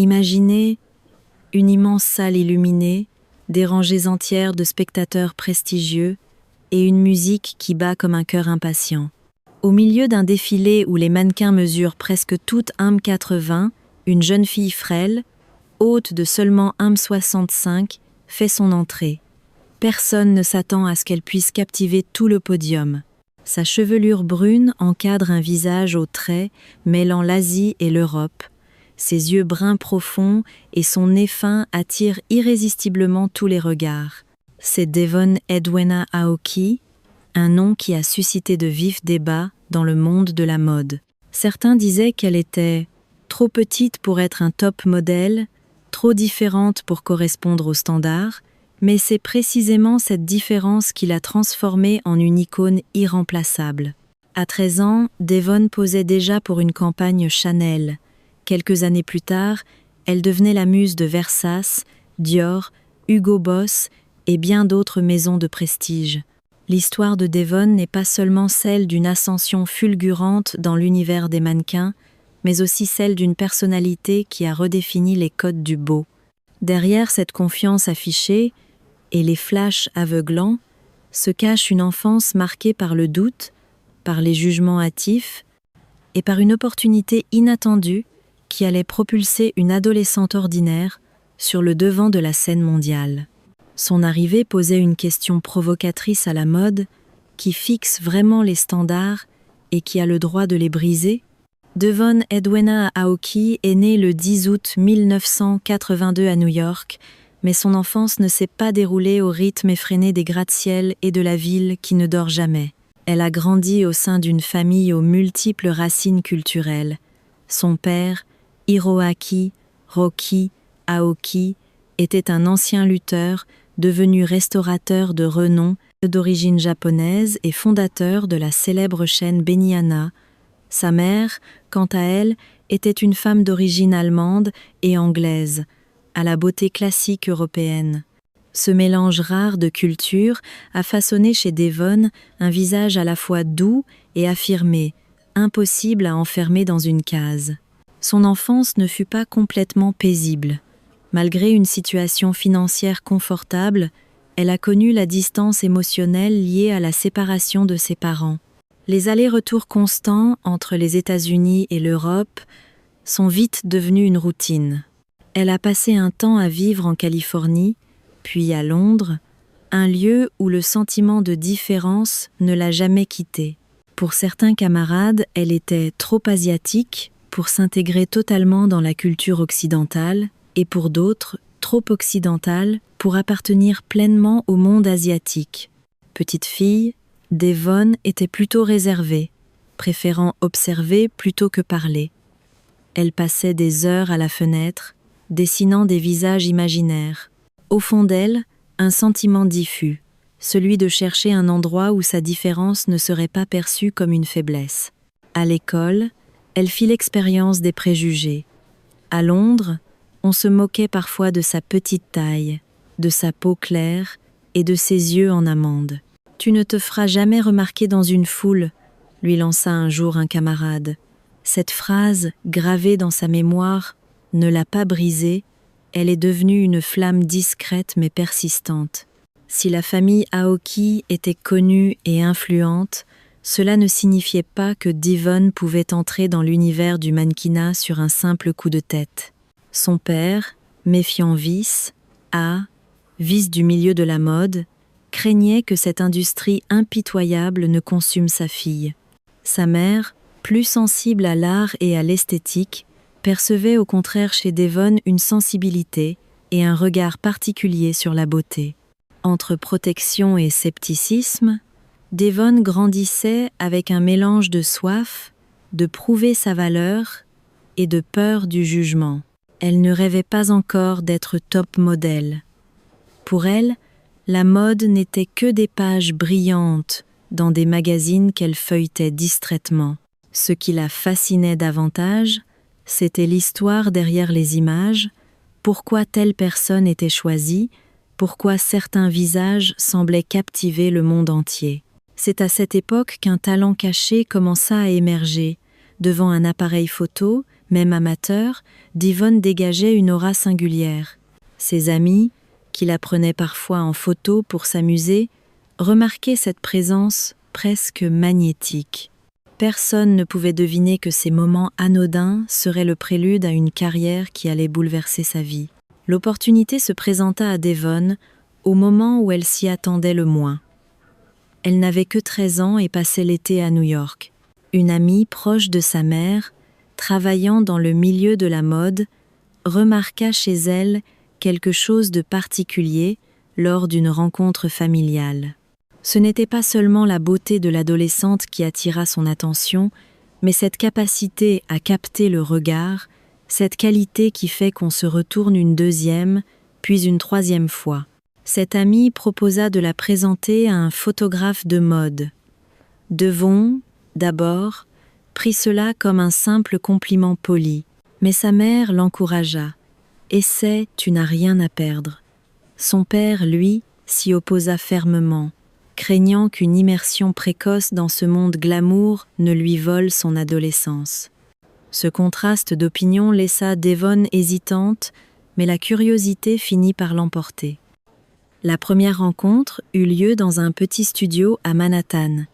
Imaginez une immense salle illuminée, des rangées entières de spectateurs prestigieux et une musique qui bat comme un cœur impatient. Au milieu d'un défilé où les mannequins mesurent presque toutes 1,80 m, une jeune fille frêle, haute de seulement 1,65 m, fait son entrée. Personne ne s'attend à ce qu'elle puisse captiver tout le podium. Sa chevelure brune encadre un visage aux traits mêlant l'Asie et l'Europe. Ses yeux bruns profonds et son nez fin attirent irrésistiblement tous les regards. C'est Devon Edwina Aoki, un nom qui a suscité de vifs débats dans le monde de la mode. Certains disaient qu'elle était trop petite pour être un top modèle, trop différente pour correspondre aux standards, mais c'est précisément cette différence qui l'a transformée en une icône irremplaçable. À 13 ans, Devon posait déjà pour une campagne Chanel. Quelques années plus tard, elle devenait la muse de Versace, Dior, Hugo Boss et bien d'autres maisons de prestige. L'histoire de Devon n'est pas seulement celle d'une ascension fulgurante dans l'univers des mannequins, mais aussi celle d'une personnalité qui a redéfini les codes du beau. Derrière cette confiance affichée et les flashs aveuglants, se cache une enfance marquée par le doute, par les jugements hâtifs et par une opportunité inattendue qui allait propulser une adolescente ordinaire sur le devant de la scène mondiale. Son arrivée posait une question provocatrice à la mode, qui fixe vraiment les standards et qui a le droit de les briser. Devon Edwina Aoki est née le 10 août 1982 à New York, mais son enfance ne s'est pas déroulée au rythme effréné des gratte-ciel et de la ville qui ne dort jamais. Elle a grandi au sein d'une famille aux multiples racines culturelles. Son père, Hiroaki Roki Aoki, était un ancien lutteur devenu restaurateur de renom d'origine japonaise et fondateur de la célèbre chaîne Benihana. Sa mère, quant à elle, était une femme d'origine allemande et anglaise, à la beauté classique européenne. Ce mélange rare de cultures a façonné chez Devon un visage à la fois doux et affirmé, impossible à enfermer dans une case. Son enfance ne fut pas complètement paisible. Malgré une situation financière confortable, elle a connu la distance émotionnelle liée à la séparation de ses parents. Les allers-retours constants entre les États-Unis et l'Europe sont vite devenus une routine. Elle a passé un temps à vivre en Californie, puis à Londres, un lieu où le sentiment de différence ne l'a jamais quittée. Pour certains camarades, elle était trop asiatique pour s'intégrer totalement dans la culture occidentale, et pour d'autres, trop occidentale pour appartenir pleinement au monde asiatique. Petite fille, Devon était plutôt réservée, préférant observer plutôt que parler. Elle passait des heures à la fenêtre, dessinant des visages imaginaires. Au fond d'elle, un sentiment diffus, celui de chercher un endroit où sa différence ne serait pas perçue comme une faiblesse. À l'école, elle fit l'expérience des préjugés. À Londres, on se moquait parfois de sa petite taille, de sa peau claire et de ses yeux en amande. « Tu ne te feras jamais remarquer dans une foule », lui lança un jour un camarade. Cette phrase, gravée dans sa mémoire, ne l'a pas brisée, elle est devenue une flamme discrète mais persistante. Si la famille Aoki était connue et influente, cela ne signifiait pas que Devon pouvait entrer dans l'univers du mannequinat sur un simple coup de tête. Son père, méfiant vice du milieu de la mode, craignait que cette industrie impitoyable ne consume sa fille. Sa mère, plus sensible à l'art et à l'esthétique, percevait au contraire chez Devon une sensibilité et un regard particulier sur la beauté. Entre protection et scepticisme, Devon grandissait avec un mélange de soif, de prouver sa valeur et de peur du jugement. Elle ne rêvait pas encore d'être top modèle. Pour elle, la mode n'était que des pages brillantes dans des magazines qu'elle feuilletait distraitement. Ce qui la fascinait davantage, c'était l'histoire derrière les images, pourquoi telle personne était choisie, pourquoi certains visages semblaient captiver le monde entier. C'est à cette époque qu'un talent caché commença à émerger, devant un appareil photo, Même amateur, Devon dégageait une aura singulière. Ses amis, qui la prenaient parfois en photo pour s'amuser, remarquaient cette présence presque magnétique. Personne ne pouvait deviner que ces moments anodins seraient le prélude à une carrière qui allait bouleverser sa vie. L'opportunité se présenta à Devon au moment où elle s'y attendait le moins. Elle n'avait que 13 ans et passait l'été à New York. Une amie proche de sa mère, travaillant dans le milieu de la mode, remarqua chez elle quelque chose de particulier lors d'une rencontre familiale. Ce n'était pas seulement la beauté de l'adolescente qui attira son attention, mais cette capacité à capter le regard, cette qualité qui fait qu'on se retourne une deuxième, puis une troisième fois. Cette amie proposa de la présenter à un photographe de mode. Devon, d'abord, prit cela comme un simple compliment poli, mais sa mère l'encouragea. « Essaie, tu n'as rien à perdre. » Son père, lui, s'y opposa fermement, craignant qu'une immersion précoce dans ce monde glamour ne lui vole son adolescence. Ce contraste d'opinion laissa Devon hésitante, mais la curiosité finit par l'emporter. La première rencontre eut lieu dans un petit studio à Manhattan.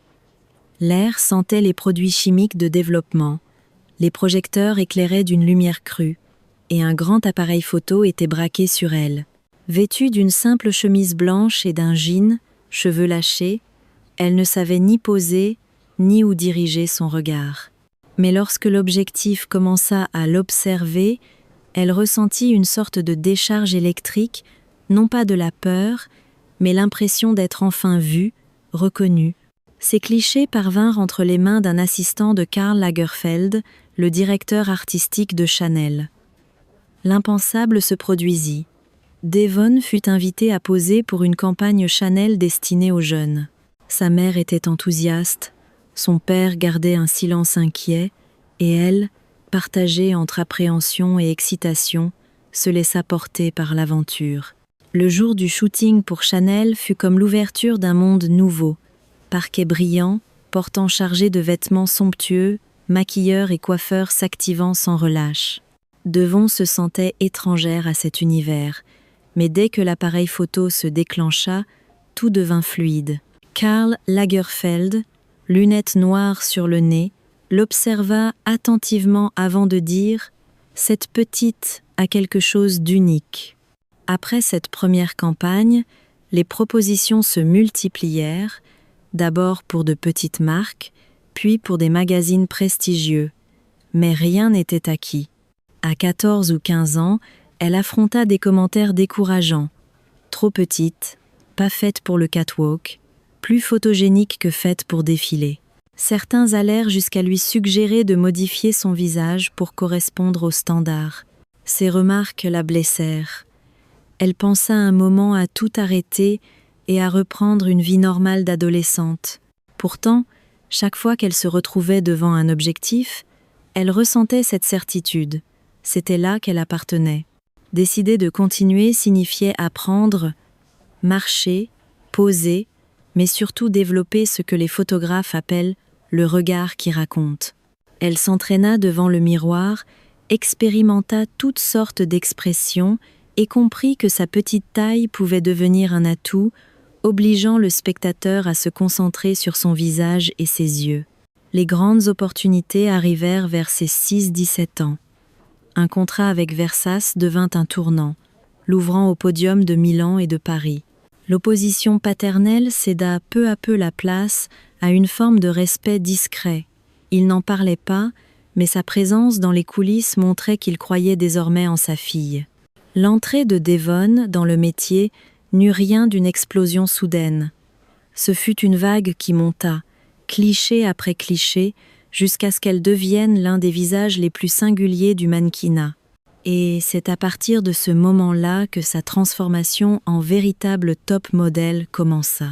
L'air sentait les produits chimiques de développement, les projecteurs éclairaient d'une lumière crue, et un grand appareil photo était braqué sur elle. Vêtue d'une simple chemise blanche et d'un jean, cheveux lâchés, elle ne savait ni poser, ni où diriger son regard. Mais lorsque l'objectif commença à l'observer, elle ressentit une sorte de décharge électrique, non pas de la peur, mais l'impression d'être enfin vue, reconnue. Ces clichés parvinrent entre les mains d'un assistant de Karl Lagerfeld, le directeur artistique de Chanel. L'impensable se produisit. Devon fut invitée à poser pour une campagne Chanel destinée aux jeunes. Sa mère était enthousiaste, son père gardait un silence inquiet, et elle, partagée entre appréhension et excitation, se laissa porter par l'aventure. Le jour du shooting pour Chanel fut comme l'ouverture d'un monde nouveau. Parquet brillant, portant chargé de vêtements somptueux, maquilleurs et coiffeurs s'activant sans relâche. Devon se sentait étrangère à cet univers, mais dès que l'appareil photo se déclencha, tout devint fluide. Karl Lagerfeld, lunettes noires sur le nez, l'observa attentivement avant de dire « Cette petite a quelque chose d'unique ». Après cette première campagne, les propositions se multiplièrent, d'abord pour de petites marques, puis pour des magazines prestigieux. Mais rien n'était acquis. À 14 ou 15 ans, elle affronta des commentaires décourageants. Trop petite, pas faite pour le catwalk, plus photogénique que faite pour défiler. Certains allèrent jusqu'à lui suggérer de modifier son visage pour correspondre aux standards. Ces remarques la blessèrent. Elle pensa un moment à tout arrêter et à reprendre une vie normale d'adolescente. Pourtant, chaque fois qu'elle se retrouvait devant un objectif, elle ressentait cette certitude. C'était là qu'elle appartenait. Décider de continuer signifiait apprendre, marcher, poser, mais surtout développer ce que les photographes appellent le regard qui raconte. Elle s'entraîna devant le miroir, expérimenta toutes sortes d'expressions et comprit que sa petite taille pouvait devenir un atout, obligeant le spectateur à se concentrer sur son visage et ses yeux. Les grandes opportunités arrivèrent vers ses 6-17 ans. Un contrat avec Versace devint un tournant, l'ouvrant au podium de Milan et de Paris. L'opposition paternelle céda peu à peu la place à une forme de respect discret. Il n'en parlait pas, mais sa présence dans les coulisses montrait qu'il croyait désormais en sa fille. L'entrée de Devon dans le métier n'eut rien d'une explosion soudaine. Ce fut une vague qui monta, cliché après cliché, jusqu'à ce qu'elle devienne l'un des visages les plus singuliers du mannequinat. Et c'est à partir de ce moment-là que sa transformation en véritable top modèle commença.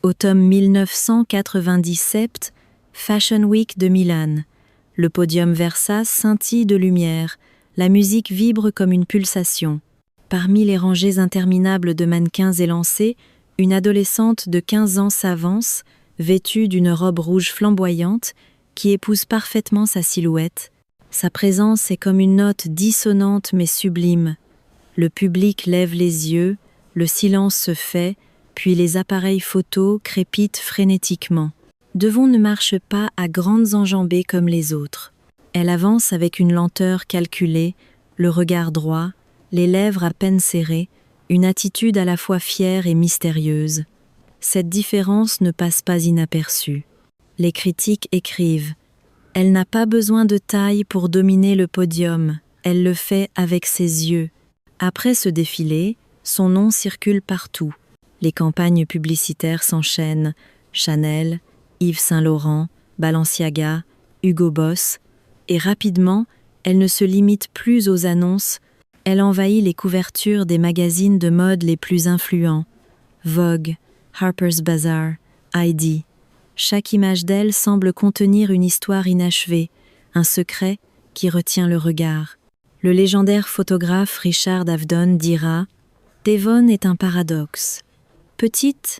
Automne 1997, Fashion Week de Milan. Le podium Versace scintille de lumière, la musique vibre comme une pulsation. Parmi les rangées interminables de mannequins élancés, une adolescente de 15 ans s'avance, vêtue d'une robe rouge flamboyante, qui épouse parfaitement sa silhouette, Sa présence est comme une note dissonante mais sublime. Le public lève les yeux, le silence se fait, puis les appareils photos crépitent frénétiquement. Devon ne marche pas à grandes enjambées comme les autres. Elle avance avec une lenteur calculée, le regard droit, les lèvres à peine serrées, une attitude à la fois fière et mystérieuse. Cette différence ne passe pas inaperçue. Les critiques écrivent « Elle n'a pas besoin de taille pour dominer le podium, elle le fait avec ses yeux ». Après ce défilé, son nom circule partout. Les campagnes publicitaires s'enchaînent, Chanel, Yves Saint Laurent, Balenciaga, Hugo Boss, et rapidement, elle ne se limite plus aux annonces, elle envahit les couvertures des magazines de mode les plus influents. Vogue, Harper's Bazaar, Heidi. Chaque image d'elle semble contenir une histoire inachevée, un secret qui retient le regard. Le légendaire photographe Richard Avedon dira « Devon est un paradoxe. Petite,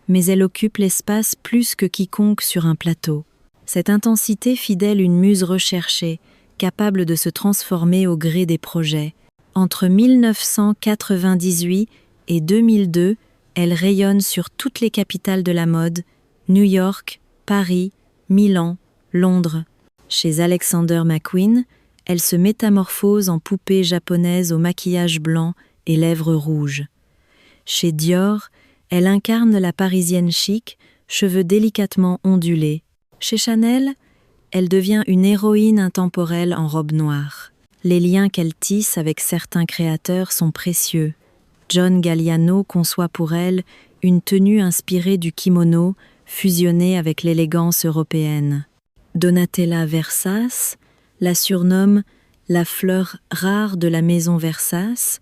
mais elle occupe l'espace plus que quiconque sur un plateau. Cette intensité fit d'elle une muse recherchée, capable de se transformer au gré des projets. Entre 1998 et 2002, elle rayonne sur toutes les capitales de la mode, New York, Paris, Milan, Londres. Chez Alexander McQueen, elle se métamorphose en poupée japonaise au maquillage blanc et lèvres rouges. Chez Dior, elle incarne la parisienne chic, cheveux délicatement ondulés. Chez Chanel, elle devient une héroïne intemporelle en robe noire. Les liens qu'elle tisse avec certains créateurs sont précieux. John Galliano conçoit pour elle une tenue inspirée du kimono, fusionnée avec l'élégance européenne. Donatella Versace la surnomme la fleur rare de la maison Versace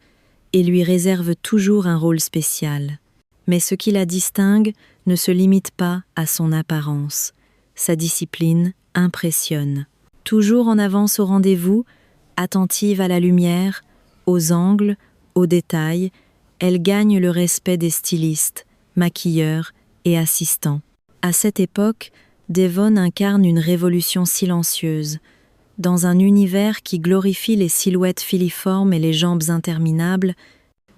et lui réserve toujours un rôle spécial. Mais ce qui la distingue ne se limite pas à son apparence. Sa discipline impressionne. Toujours en avance au rendez-vous, attentive à la lumière, aux angles, aux détails, elle gagne le respect des stylistes, maquilleurs et assistants. À cette époque, Devon incarne une révolution silencieuse. Dans un univers qui glorifie les silhouettes filiformes et les jambes interminables,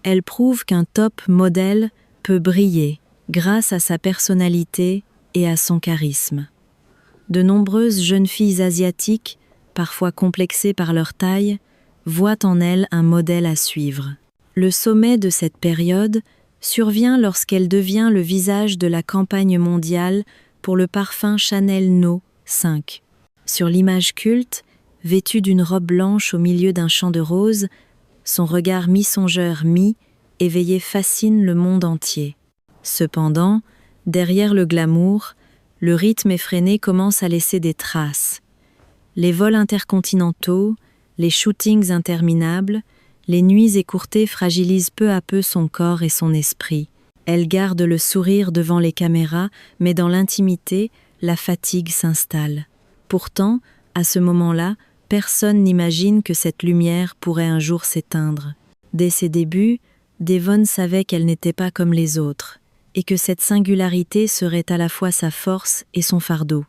elle prouve qu'un top modèle peut briller grâce à sa personnalité et à son charisme. De nombreuses jeunes filles asiatiques, parfois complexées par leur taille, voient en elle un modèle à suivre. Le sommet de cette période survient lorsqu'elle devient le visage de la campagne mondiale pour le parfum Chanel No 5. Sur l'image culte, vêtue d'une robe blanche au milieu d'un champ de roses, son regard mi-songeur mi-éveillé fascine le monde entier. Cependant, derrière le glamour, le rythme effréné commence à laisser des traces. Les vols intercontinentaux, les shootings interminables, les nuits écourtées fragilisent peu à peu son corps et son esprit. Elle garde le sourire devant les caméras, mais dans l'intimité, la fatigue s'installe. Pourtant, à ce moment-là, personne n'imagine que cette lumière pourrait un jour s'éteindre. Dès ses débuts, Devon savait qu'elle n'était pas comme les autres, et que cette singularité serait à la fois sa force et son fardeau.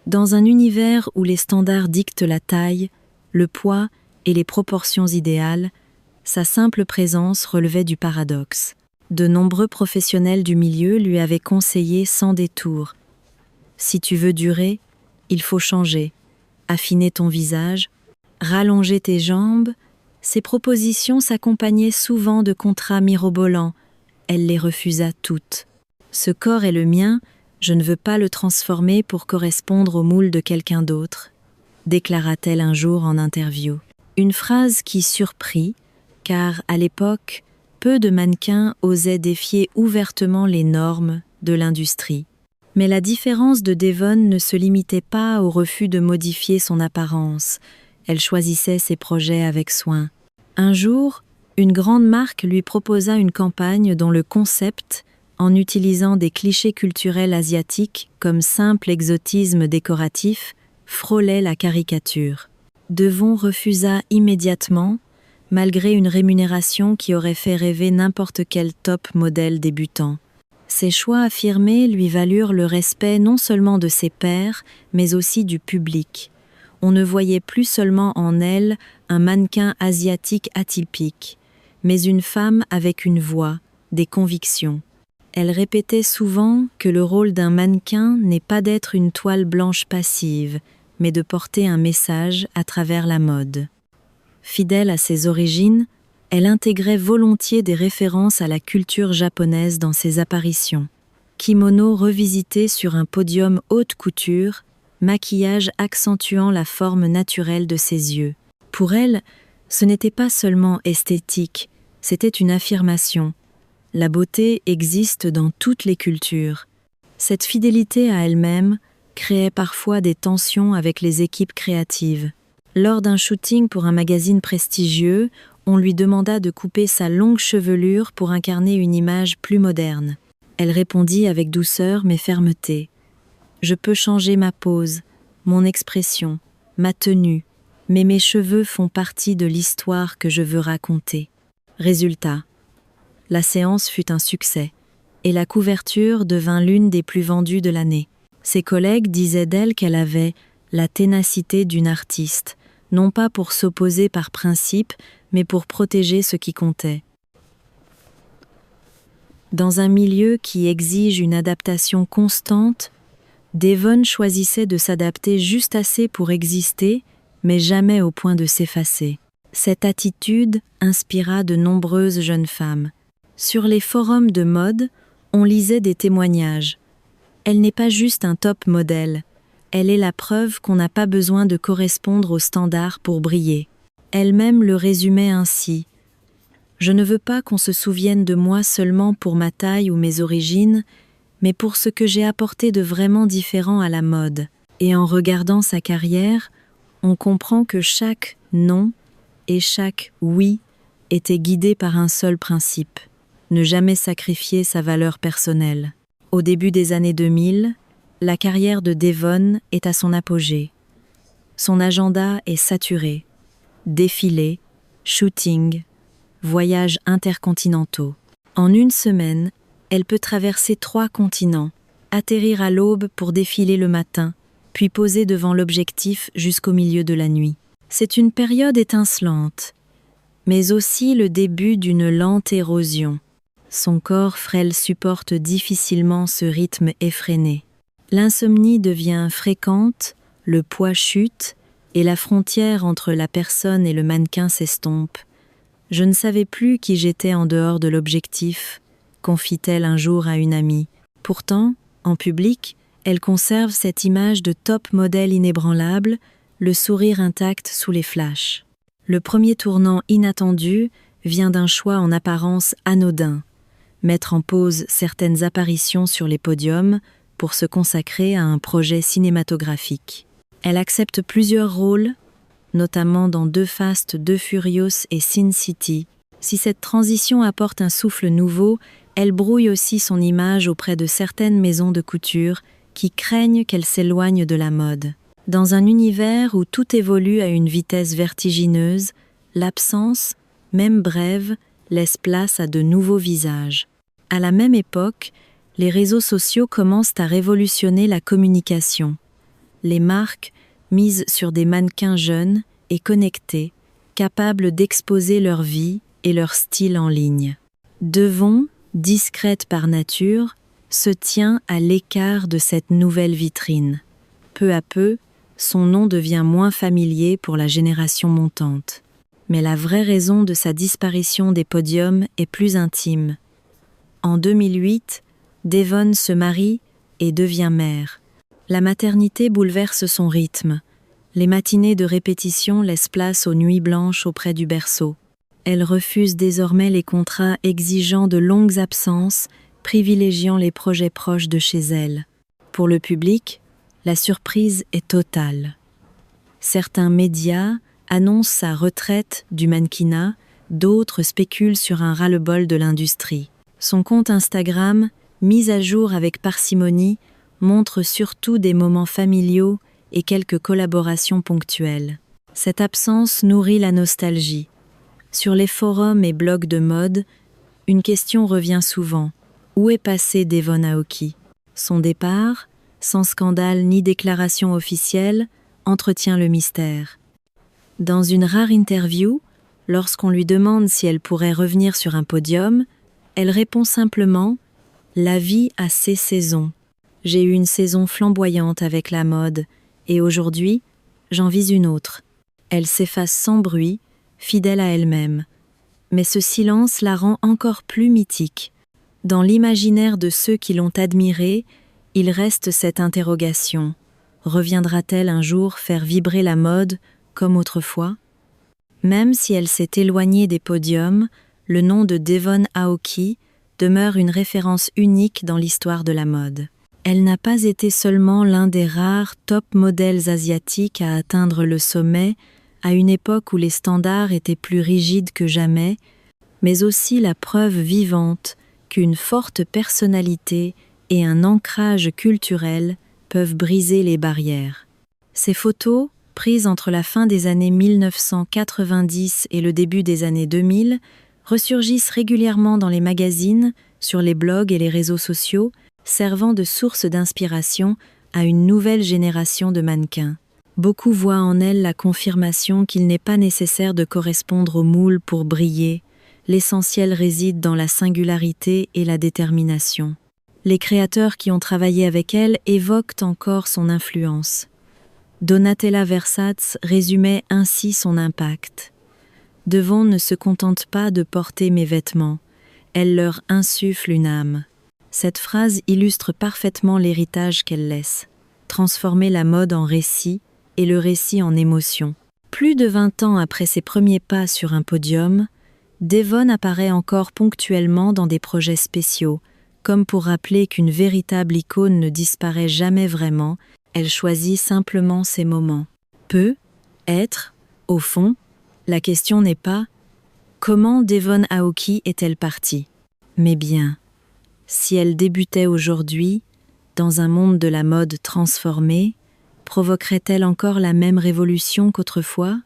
Dans un univers où les standards dictent la taille, le poids et les proportions idéales, sa simple présence relevait du paradoxe. De nombreux professionnels du milieu lui avaient conseillé sans détour. Si tu veux durer, il faut changer, affiner ton visage, rallonger tes jambes. Ces propositions s'accompagnaient souvent de contrats mirobolants. Elle les refusa toutes. Ce corps est le mien, je ne veux pas le transformer pour correspondre au moule de quelqu'un d'autre, déclara-t-elle un jour en interview. Une phrase qui surprit, car à l'époque, peu de mannequins osaient défier ouvertement les normes de l'industrie. Mais la différence de Devon ne se limitait pas au refus de modifier son apparence. Elle choisissait ses projets avec soin. Un jour, une grande marque lui proposa une campagne dont le concept, en utilisant des clichés culturels asiatiques comme simple exotisme décoratif, frôlait la caricature. Devon refusa immédiatement, malgré une rémunération qui aurait fait rêver n'importe quel top modèle débutant. Ses choix affirmés lui valurent le respect non seulement de ses pairs, mais aussi du public. On ne voyait plus seulement en elle un mannequin asiatique atypique, mais une femme avec une voix, des convictions. Elle répétait souvent que le rôle d'un mannequin n'est pas d'être une toile blanche passive, mais de porter un message à travers la mode. Fidèle à ses origines, elle intégrait volontiers des références à la culture japonaise dans ses apparitions. Kimono revisité sur un podium haute couture, maquillage accentuant la forme naturelle de ses yeux. Pour elle, ce n'était pas seulement esthétique, c'était une affirmation. La beauté existe dans toutes les cultures. Cette fidélité à elle-même créait parfois des tensions avec les équipes créatives. Lors d'un shooting pour un magazine prestigieux, on lui demanda de couper sa longue chevelure pour incarner une image plus moderne. Elle répondit avec douceur mais fermeté. « Je peux changer ma pose, mon expression, ma tenue, mais mes cheveux font partie de l'histoire que je veux raconter. » Résultat, la séance fut un succès, et la couverture devint l'une des plus vendues de l'année. Ses collègues disaient d'elle qu'elle avait la ténacité d'une artiste, non pas pour s'opposer par principe, mais pour protéger ce qui comptait. Dans un milieu qui exige une adaptation constante, Devon choisissait de s'adapter juste assez pour exister, mais jamais au point de s'effacer. Cette attitude inspira de nombreuses jeunes femmes. Sur les forums de mode, on lisait des témoignages. Elle n'est pas juste un top modèle, elle est la preuve qu'on n'a pas besoin de correspondre aux standards pour briller. Elle-même le résumait ainsi. Je ne veux pas qu'on se souvienne de moi seulement pour ma taille ou mes origines, mais pour ce que j'ai apporté de vraiment différent à la mode. Et en regardant sa carrière, on comprend que chaque non et chaque oui était guidé par un seul principe, ne jamais sacrifier sa valeur personnelle. Au début des années 2000, la carrière de Devon est à son apogée. Son agenda est saturé. Défilés, shootings, voyages intercontinentaux. En une semaine, elle peut traverser 3 continents, atterrir à l'aube pour défiler le matin, puis poser devant l'objectif jusqu'au milieu de la nuit. C'est une période étincelante, mais aussi le début d'une lente érosion. Son corps frêle supporte difficilement ce rythme effréné. L'insomnie devient fréquente, le poids chute, et la frontière entre la personne et le mannequin s'estompe. Je ne savais plus qui j'étais en dehors de l'objectif, confie-t-elle un jour à une amie. Pourtant, en public, elle conserve cette image de top modèle inébranlable, le sourire intact sous les flashs. Le premier tournant inattendu vient d'un choix en apparence anodin, mettre en pause certaines apparitions sur les podiums pour se consacrer à un projet cinématographique. Elle accepte plusieurs rôles, notamment dans Deux Fast, Deux Furious et Sin City. Si cette transition apporte un souffle nouveau, elle brouille aussi son image auprès de certaines maisons de couture qui craignent qu'elle s'éloigne de la mode. Dans un univers où tout évolue à une vitesse vertigineuse, l'absence, même brève, laisse place à de nouveaux visages. À la même époque, les réseaux sociaux commencent à révolutionner la communication. Les marques misent sur des mannequins jeunes et connectés, capables d'exposer leur vie et leur style en ligne. Devon, discrète par nature, se tient à l'écart de cette nouvelle vitrine. Peu à peu, son nom devient moins familier pour la génération montante. Mais la vraie raison de sa disparition des podiums est plus intime. En 2008, Devon se marie et devient mère. La maternité bouleverse son rythme. Les matinées de répétition laissent place aux nuits blanches auprès du berceau. Elle refuse désormais les contrats exigeant de longues absences, privilégiant les projets proches de chez elle. Pour le public, la surprise est totale. Certains médias annoncent sa retraite du mannequinat, d'autres spéculent sur un ras-le-bol de l'industrie. Son compte Instagram, mis à jour avec parcimonie, montre surtout des moments familiaux et quelques collaborations ponctuelles. Cette absence nourrit la nostalgie. Sur les forums et blogs de mode, une question revient souvent. Où est passé Devon Aoki ? Son départ, sans scandale ni déclaration officielle, entretient le mystère. Dans une rare interview, lorsqu'on lui demande si elle pourrait revenir sur un podium, elle répond simplement « La vie a ses saisons. J'ai eu une saison flamboyante avec la mode, et aujourd'hui, j'en vis une autre. » Elle s'efface sans bruit, fidèle à elle-même. Mais ce silence la rend encore plus mythique. Dans l'imaginaire de ceux qui l'ont admirée, il reste cette interrogation. Reviendra-t-elle un jour faire vibrer la mode comme autrefois ? Même si elle s'est éloignée des podiums, le nom de Devon Aoki demeure une référence unique dans l'histoire de la mode. Elle n'a pas été seulement l'un des rares top modèles asiatiques à atteindre le sommet à une époque où les standards étaient plus rigides que jamais, mais aussi la preuve vivante qu'une forte personnalité et un ancrage culturel peuvent briser les barrières. Ces photos, prises entre la fin des années 1990 et le début des années 2000, ressurgissent régulièrement dans les magazines, sur les blogs et les réseaux sociaux, servant de source d'inspiration à une nouvelle génération de mannequins. Beaucoup voient en elle la confirmation qu'il n'est pas nécessaire de correspondre au moule pour briller. L'essentiel réside dans la singularité et la détermination. Les créateurs qui ont travaillé avec elle évoquent encore son influence. Donatella Versace résumait ainsi son impact. « Devon ne se contente pas de porter mes vêtements, elle leur insuffle une âme. » Cette phrase illustre parfaitement l'héritage qu'elle laisse. Transformer la mode en récit et le récit en émotion. Plus de 20 ans après ses premiers pas sur un podium, Devon apparaît encore ponctuellement dans des projets spéciaux, comme pour rappeler qu'une véritable icône ne disparaît jamais vraiment, elle choisit simplement ses moments. Peut être, au fond, la question n'est pas « Comment Devon Aoki est-elle partie ?» mais bien « Si elle débutait aujourd'hui, dans un monde de la mode transformé, provoquerait-elle encore la même révolution qu'autrefois ?»